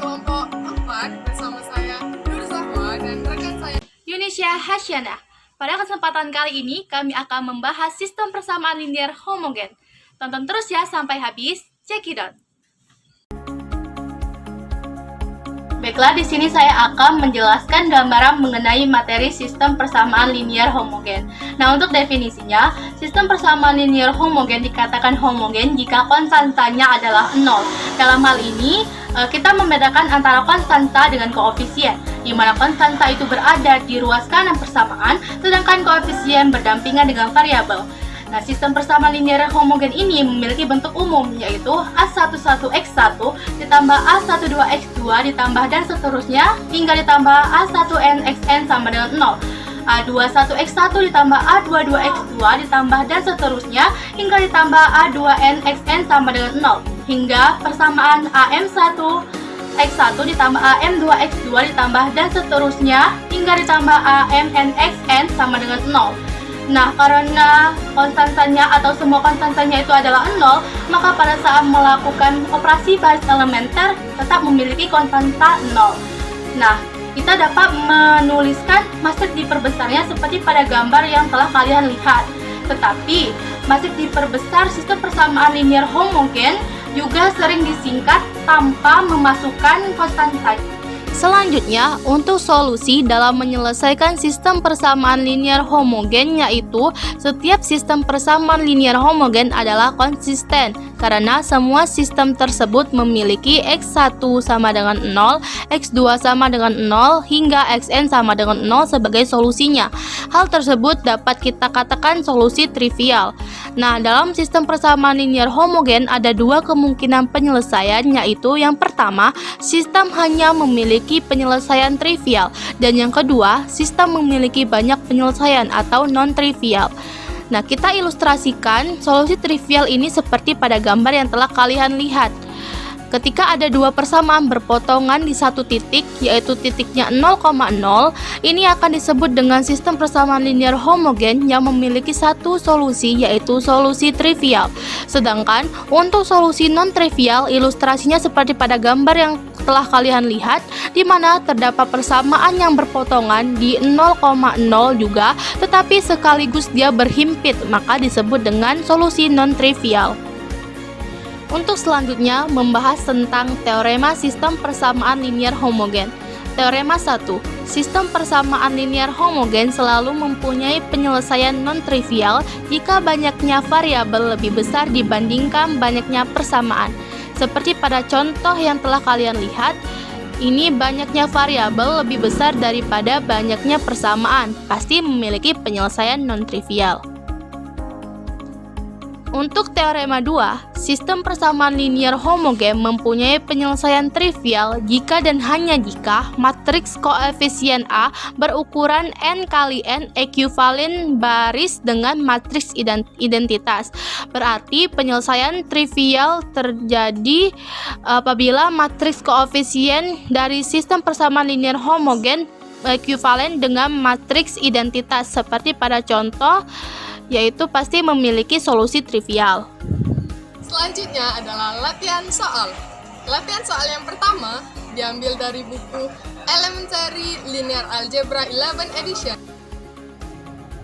kelompok 4 bersama saya Nur Zahwa dan rekan saya Yunisha Hasyana. Pada kesempatan kali ini kami akan membahas sistem persamaan linier homogen. Tonton terus ya sampai habis. Check it out. Baiklah, di sini saya akan menjelaskan gambaran mengenai materi sistem persamaan linier homogen. Nah, untuk definisinya, sistem persamaan linier homogen dikatakan homogen jika konstantanya adalah 0. Dalam hal ini, kita membedakan antara konstanta dengan koefisien, di mana konstanta itu berada di ruas kanan persamaan, sedangkan koefisien berdampingan dengan variabel. Nah, sistem persamaan linier homogen ini memiliki bentuk umum, yaitu A11X1 ditambah A12X2 ditambah dan seterusnya hingga ditambah A1NXN sama dengan 0. A21X1 ditambah A22X2 ditambah dan seterusnya hingga ditambah A2NXN sama dengan 0. Hingga persamaan AM1X1 ditambah AM2X2 ditambah dan seterusnya hingga ditambah AMNXN sama dengan 0. Nah, karena konstantanya atau semua konstantanya itu adalah 0, maka pada saat melakukan operasi baris elementer tetap memiliki konstanta 0. Nah, kita dapat menuliskan matriks diperbesarnya seperti pada gambar yang telah kalian lihat. Tetapi, matriks diperbesar sistem persamaan linier homogen juga sering disingkat tanpa memasukkan konstanta. Selanjutnya, untuk solusi dalam menyelesaikan sistem persamaan linier homogen, yaitu setiap sistem persamaan linier homogen adalah konsisten karena semua sistem tersebut memiliki X1 sama dengan 0, X2 sama dengan 0, hingga Xn sama dengan 0 sebagai solusinya. Hal tersebut dapat kita katakan solusi trivial. Nah, dalam sistem persamaan linier homogen ada dua kemungkinan penyelesaian, yaitu yang pertama, sistem hanya memiliki penyelesaian trivial, dan yang kedua, sistem memiliki banyak penyelesaian atau non-trivial. Nah, kita ilustrasikan solusi trivial ini seperti pada gambar yang telah kalian lihat. Ketika ada dua persamaan berpotongan di satu titik, yaitu titiknya 0,0, ini akan disebut dengan sistem persamaan linier homogen yang memiliki satu solusi, yaitu solusi trivial. Sedangkan untuk solusi non-trivial, ilustrasinya seperti pada gambar yang telah kalian lihat, di mana terdapat persamaan yang berpotongan di 0,0 juga, tetapi sekaligus dia berhimpit, maka disebut dengan solusi non-trivial. Untuk selanjutnya membahas tentang teorema sistem persamaan linier homogen. Teorema 1. Sistem persamaan linier homogen selalu mempunyai penyelesaian non-trivial jika banyaknya variabel lebih besar dibandingkan banyaknya persamaan. Seperti pada contoh yang telah kalian lihat, ini banyaknya variabel lebih besar daripada banyaknya persamaan, pasti memiliki penyelesaian non-trivial. Untuk teorema 2, sistem persamaan linier homogen mempunyai penyelesaian trivial jika dan hanya jika matriks koefisien A berukuran n kali n ekuivalen baris dengan matriks identitas. Berarti penyelesaian trivial terjadi apabila matriks koefisien dari sistem persamaan linier homogen ekuivalen dengan matriks identitas seperti pada contoh, yaitu pasti memiliki solusi trivial. Selanjutnya adalah latihan soal. Latihan soal yang pertama diambil dari buku Elementary Linear Algebra 11 edition.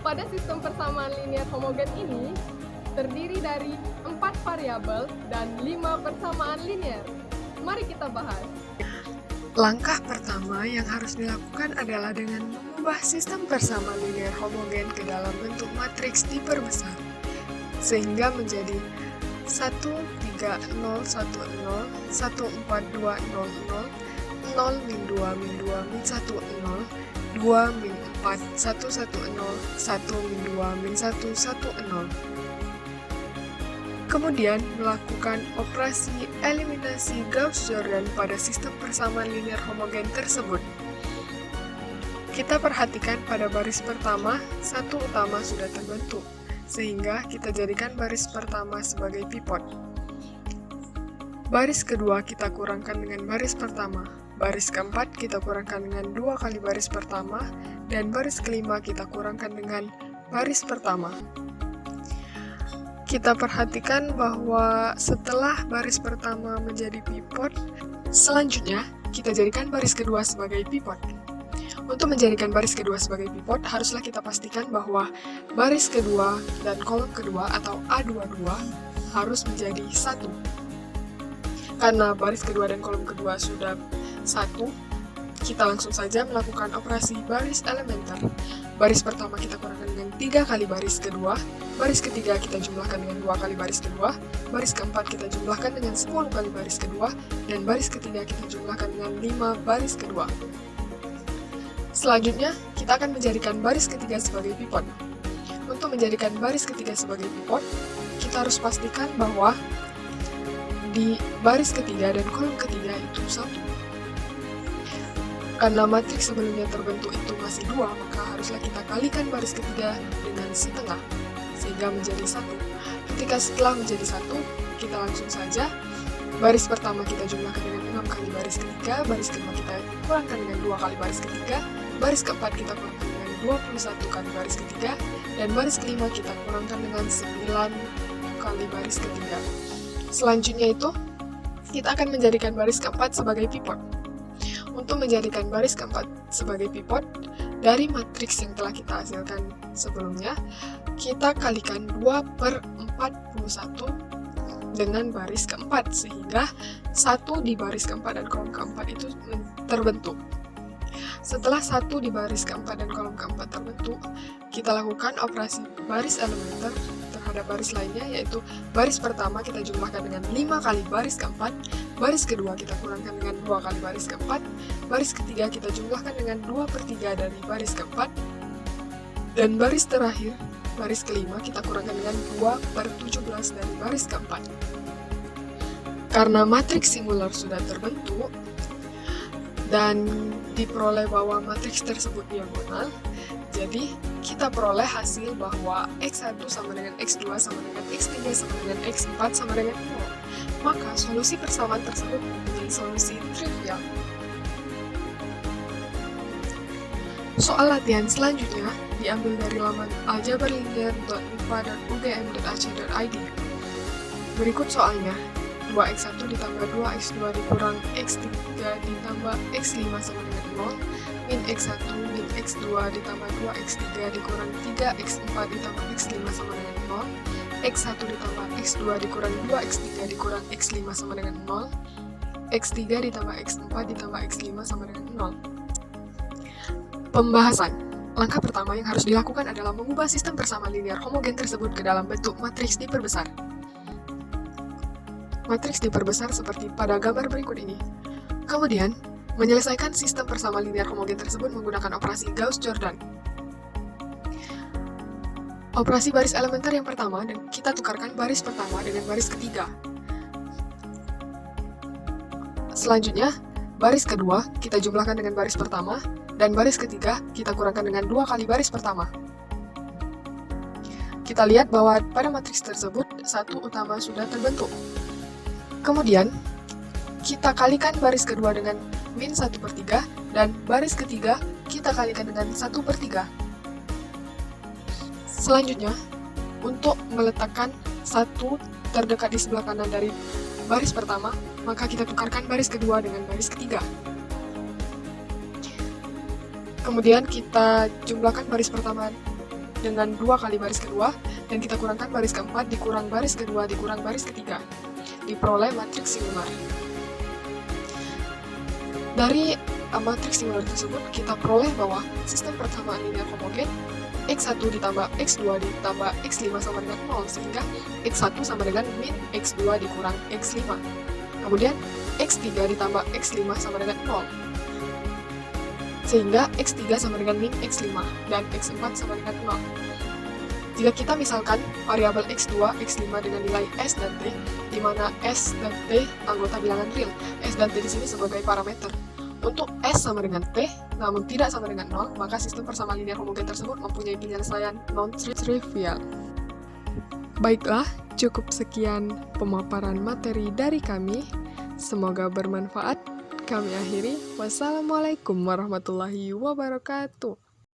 Pada sistem persamaan linier homogen ini terdiri dari 4 variabel dan 5 persamaan linier. Mari kita bahas. Langkah pertama yang harus dilakukan adalah dengan mengubah sistem persamaan linier homogen ke dalam bentuk matriks diperbesar, sehingga menjadi 1, 3, 0, 1, 0, 1, 4, 2, 0, 0, 0, min 2, min 2, min 1, 0, 2, min 4, 1, 1, 0, 1, min 2, min 1, 1, 0. Kemudian melakukan operasi eliminasi Gauss-Jordan pada sistem persamaan linier homogen tersebut. Kita perhatikan pada baris pertama, satu utama sudah terbentuk, sehingga kita jadikan baris pertama sebagai pivot. Baris kedua kita kurangkan dengan baris pertama, baris keempat kita kurangkan dengan 2 kali baris pertama, dan baris kelima kita kurangkan dengan baris pertama. Kita perhatikan bahwa setelah baris pertama menjadi pivot, selanjutnya kita jadikan baris kedua sebagai pivot. Untuk menjadikan baris kedua sebagai pivot, haruslah kita pastikan bahwa baris kedua dan kolom kedua atau A22 harus menjadi satu. Karena baris kedua dan kolom kedua sudah satu, kita langsung saja melakukan operasi baris elementer. Baris pertama kita kurangkan dengan 3 kali baris kedua, baris ketiga kita jumlahkan dengan 2 kali baris kedua, baris keempat kita jumlahkan dengan 10 kali baris kedua, dan baris ketiga kita jumlahkan dengan 5 baris kedua. Selanjutnya, kita akan menjadikan baris ketiga sebagai pivot. Untuk menjadikan baris ketiga sebagai pivot, kita harus pastikan bahwa di baris ketiga dan kolom ketiga itu satu. Karena matriks sebelumnya terbentuk itu masih 2, maka haruslah kita kalikan baris ketiga dengan setengah, sehingga menjadi 1. Ketika setelah menjadi 1, kita langsung saja baris pertama kita jumlahkan dengan 6 kali baris ketiga, baris kedua kita kurangkan dengan 2 kali baris ketiga, baris keempat kita kurangkan dengan 21 kali baris ketiga, dan baris kelima kita kurangkan dengan 9 kali baris ketiga. Selanjutnya itu, kita akan menjadikan baris keempat sebagai pivot. Untuk menjadikan baris keempat sebagai pivot, dari matriks yang telah kita hasilkan sebelumnya, kita kalikan 2/41 dengan baris keempat, sehingga 1 di baris keempat dan kolom keempat itu terbentuk. Setelah 1 di baris keempat dan kolom keempat terbentuk, kita lakukan operasi baris elementer terhadap baris lainnya, yaitu baris pertama kita jumlahkan dengan 5 kali baris keempat, baris kedua kita kurangkan dengan 2 kali baris keempat, baris ketiga kita jumlahkan dengan 2/3 dari baris keempat, dan baris terakhir, baris kelima kita kurangkan dengan 2/17 dari baris keempat. Karena matriks singular sudah terbentuk, dan diperoleh bahwa matriks tersebut diagonal, jadi kita peroleh hasil bahwa X1 sama dengan X2 sama dengan X3 sama dengan X4 sama dengan 0. Maka solusi persamaan tersebut menjadi solusi trivial. Soal latihan selanjutnya diambil dari laman aljabarlinear.mipa.ugm.ac.id. Berikut soalnya. 2x1 ditambah 2x2 dikurang x3 ditambah x5 sama dengan 0, min x1 min x2 ditambah 2x3 dikurang 3x4 ditambah x5 sama dengan 0, x1 ditambah x2 dikurang 2x3 dikurang x5 sama dengan 0, x3 ditambah x4 ditambah x5 sama dengan 0. Pembahasan. Langkah pertama yang harus dilakukan adalah mengubah sistem persamaan linear homogen tersebut ke dalam bentuk matriks diperbesar. Matriks diperbesar seperti pada gambar berikut ini. Kemudian, menyelesaikan sistem persamaan linear homogen tersebut menggunakan operasi Gauss-Jordan. Operasi baris elementer yang pertama, dan kita tukarkan baris pertama dengan baris ketiga. Selanjutnya, baris kedua kita jumlahkan dengan baris pertama, dan baris ketiga kita kurangkan dengan 2 kali baris pertama. Kita lihat bahwa pada matriks tersebut, 1 utama sudah terbentuk. Kemudian, kita kalikan baris kedua dengan min 1/3, dan baris ketiga kita kalikan dengan 1/3. Selanjutnya, untuk meletakkan 1 terdekat di sebelah kanan dari baris pertama, maka kita tukarkan baris kedua dengan baris ketiga. Kemudian kita jumlahkan baris pertama dengan 2 kali baris kedua, dan kita kurangkan baris keempat dikurang baris kedua dikurang baris ketiga. Diperoleh matriks singular. Dari matriks singular tersebut, kita peroleh bahwa sistem persamaan linear homogen X1 ditambah X2 ditambah X5 sama dengan 0, sehingga X1 sama dengan min X2 dikurang X5. Kemudian X3 ditambah X5 sama dengan 0, sehingga X3 sama dengan min X5, dan X4 sama dengan 0. Jika kita misalkan variabel X2, X5 dengan nilai S dan T, di mana S dan T anggota bilangan real, S dan T di sini sebagai parameter. Untuk S sama dengan T, namun tidak sama dengan 0, maka sistem persamaan linear homogen tersebut mempunyai penyelesaian non-trivial. Baiklah, cukup sekian pemaparan materi dari kami. Semoga bermanfaat. Kami akhiri. Wassalamualaikum warahmatullahi wabarakatuh.